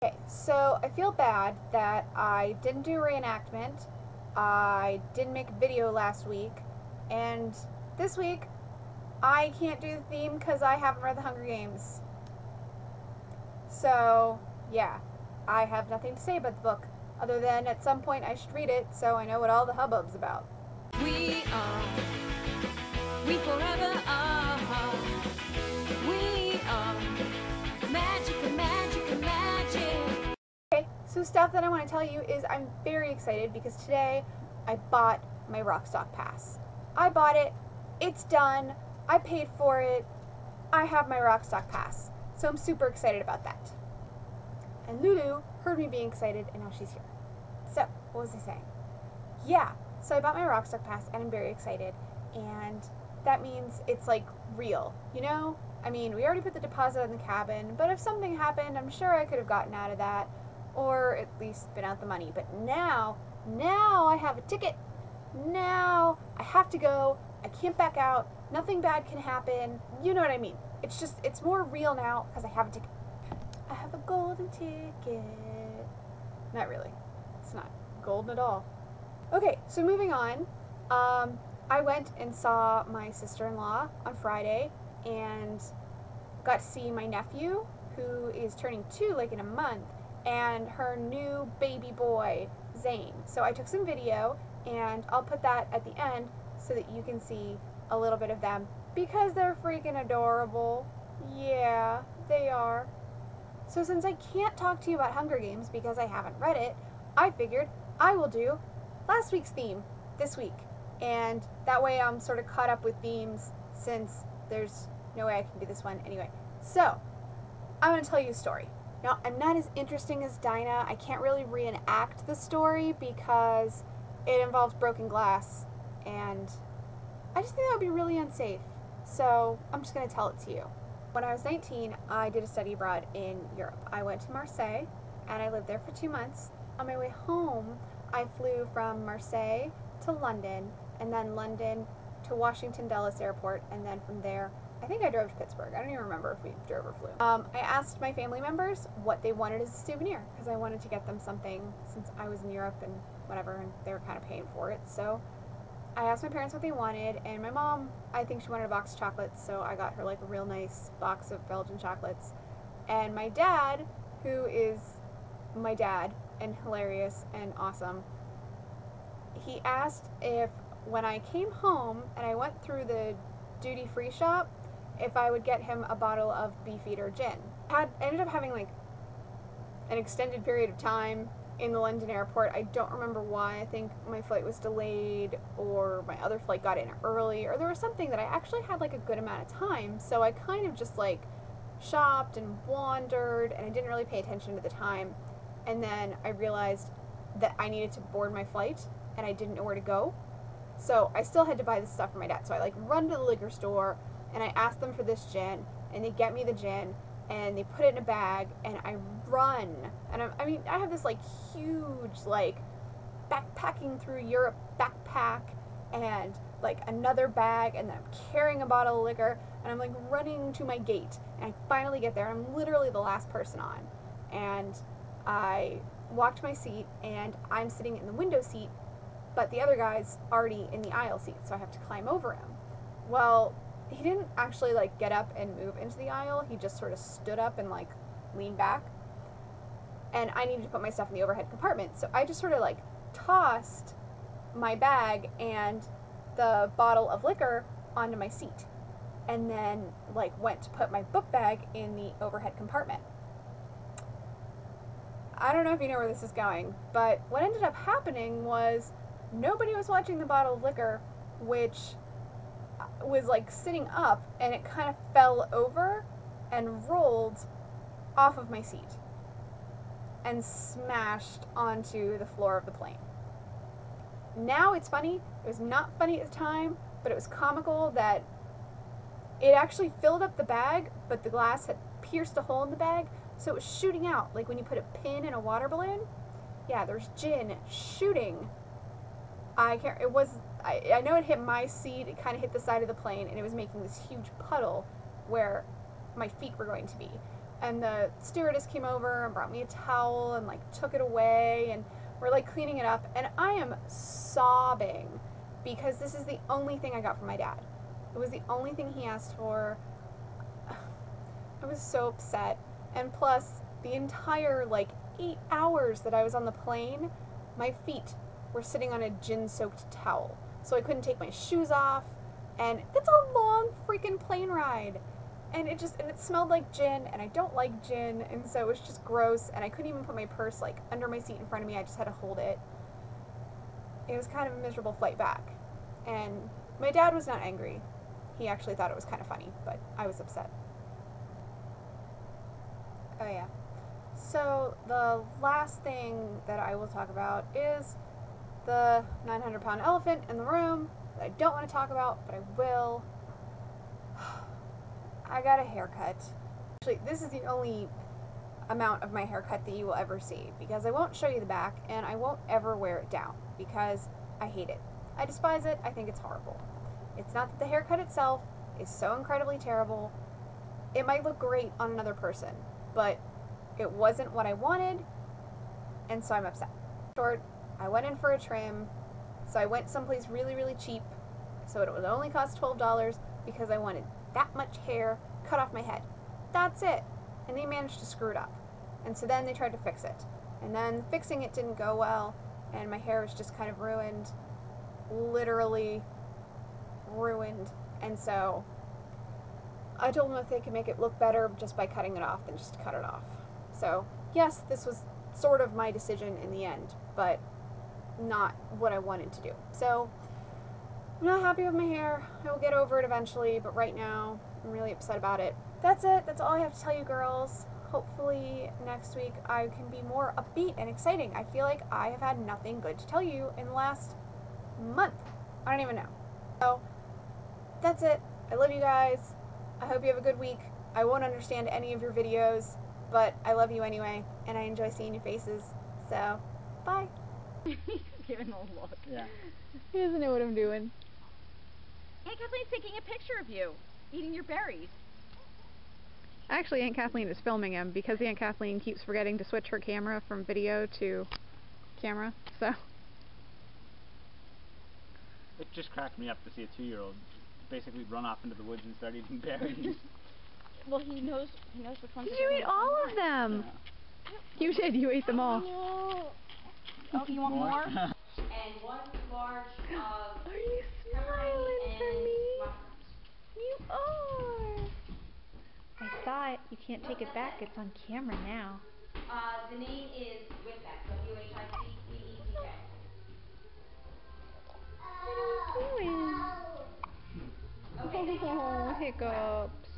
Okay, so I feel bad that I didn't do a reenactment, I didn't make a video last week, and this week I can't do the theme because I haven't read The Hunger Games. So, yeah, I have nothing to say about the book, other than at some point I should read it so I know what all the hubbub's about. We forever are. We are magic and magic and magic. Okay, so stuff that I want to tell you is I'm very excited because today I bought my Rockstock Pass. I bought it, it's done, I paid for it, I have my Rockstock Pass. So I'm super excited about that. And Lulu heard me being excited and now she's here. So, what was I saying? Yeah, so I bought my Rockstock Pass and I'm very excited. And that means it's like real, you know? I mean, we already put the deposit in the cabin, but if something happened, I'm sure I could have gotten out of that, or at least been out the money. But now I have a ticket. Now I have to go. I can't back out. Nothing bad can happen. You know what I mean? It's just, it's more real now because I have a ticket. I have a golden ticket. Not really. It's not golden at all. Okay, so moving on. I went and saw my sister-in-law on Friday and got to see my nephew, who is turning 2 like in a month, and her new baby boy, Zane. So I took some video and I'll put that at the end so that you can see a little bit of them because they're freaking adorable. Yeah, they are. So since I can't talk to you about Hunger Games because I haven't read it, I figured I will do last week's theme this week. And that way I'm sort of caught up with themes since there's no way I can do this one anyway. So, I'm going to tell you a story. Now, I'm not as interesting as Dinah. I can't really reenact the story because it involves broken glass and I just think that would be really unsafe. So, I'm just going to tell it to you. When I was 19, I did a study abroad in Europe. I went to Marseille and I lived there for 2 months. On my way home, I flew from Marseille to London and then London to Washington Dulles Airport, and then from there I think I drove to Pittsburgh. I don't even remember if we drove or flew. I asked my family members what they wanted as a souvenir because I wanted to get them something since I was in Europe and whatever, and they were kind of paying for it. So I asked my parents what they wanted, and my mom, I think she wanted a box of chocolates, so I got her like a real nice box of Belgian chocolates. And my dad, who is my dad and hilarious and awesome, he asked if when I came home and I went through the duty-free shop, if I would get him a bottle of Beefeater gin. I ended up having like an extended period of time in the London airport. I don't remember why. I think my flight was delayed or my other flight got in early, or there was something that I actually had like a good amount of time, so I kind of just like shopped and wandered and I didn't really pay attention to the time. And then I realized that I needed to board my flight and I didn't know where to go. So I still had to buy this stuff for my dad. So I like run to the liquor store and I asked them for this gin and they get me the gin and they put it in a bag and I run. And I mean, I have this like huge like backpacking through Europe backpack and like another bag, and then I'm carrying a bottle of liquor and I'm like running to my gate and I finally get there. I'm literally the last person on, and I walk to my seat and I'm sitting in the window seat, but the other guy's already in the aisle seat, so I have to climb over him. Well, he didn't actually like get up and move into the aisle. He just sort of stood up and like leaned back. And I needed to put my stuff in the overhead compartment, so I just sort of like tossed my bag and the bottle of liquor onto my seat. And then like went to put my book bag in the overhead compartment. I don't know if you know where this is going, but what ended up happening was nobody was watching the bottle of liquor, which was like sitting up, and it kind of fell over and rolled off of my seat and smashed onto the floor of the plane. Now it's funny. It was not funny at the time, but it was comical that it actually filled up the bag, but the glass had pierced a hole in the bag, so it was shooting out, like when you put a pin in a water balloon. Yeah, there's gin shooting. I know it hit my seat, it kind of hit the side of the plane, and it was making this huge puddle where my feet were going to be. And the stewardess came over and brought me a towel and like took it away, and we're like cleaning it up, and I am sobbing because this is the only thing I got from my dad. It was the only thing he asked for. I was so upset. And plus, the entire like 8 hours that I was on the plane, my feet were sitting on a gin-soaked towel. So I couldn't take my shoes off, and it's a long freaking plane ride. And it smelled like gin, and I don't like gin, and so it was just gross, and I couldn't even put my purse like under my seat in front of me. I just had to hold it. It was kind of a miserable flight back. And my dad was not angry. He actually thought it was kind of funny, but I was upset. Oh yeah. So the last thing that I will talk about is the 900-pound elephant in the room that I don't want to talk about, but I will. I got a haircut. Actually, this is the only amount of my haircut that you will ever see, because I won't show you the back, and I won't ever wear it down, because I hate it. I despise it. I think it's horrible. It's not that the haircut itself is so incredibly terrible. It might look great on another person, but it wasn't what I wanted, and so I'm upset. Short, I went in for a trim, so I went someplace really, really cheap, so it would only cost $12 because I wanted that much hair cut off my head. That's it. And they managed to screw it up. And so then they tried to fix it. And then fixing it didn't go well, and my hair was just kind of ruined. Literally ruined. And so I told them if they could make it look better just by cutting it off, then just cut it off. So yes, this was sort of my decision in the end, but not what I wanted to do. So I'm not happy with my hair. I will get over it eventually, but right now I'm really upset about it. That's it. That's all I have to tell you girls. Hopefully next week I can be more upbeat and exciting. I feel like I have had nothing good to tell you in the last month. I don't even know. So that's it. I love you guys. I hope you have a good week. I won't understand any of your videos, but I love you anyway, and I enjoy seeing your faces. So, bye. He's giving a look. Yeah. He doesn't know what I'm doing. Aunt Kathleen's taking a picture of you, eating your berries. Actually, Aunt Kathleen is filming him because Aunt Kathleen keeps forgetting to switch her camera from video to camera, so. It just cracked me up to see a 2-year-old basically run off into the woods and start eating berries. Well, he knows which ones. Did you eat all of them? Yeah. You did. You ate them all. Oh, you want more? And 1 large Are you pepperoni smiling for and me? mushrooms. You are. I saw it. You can't take it back. It's on camera now. The name is WHITEC, so WHITECK. What are you doing? Okay, thank you. Oh, hiccups.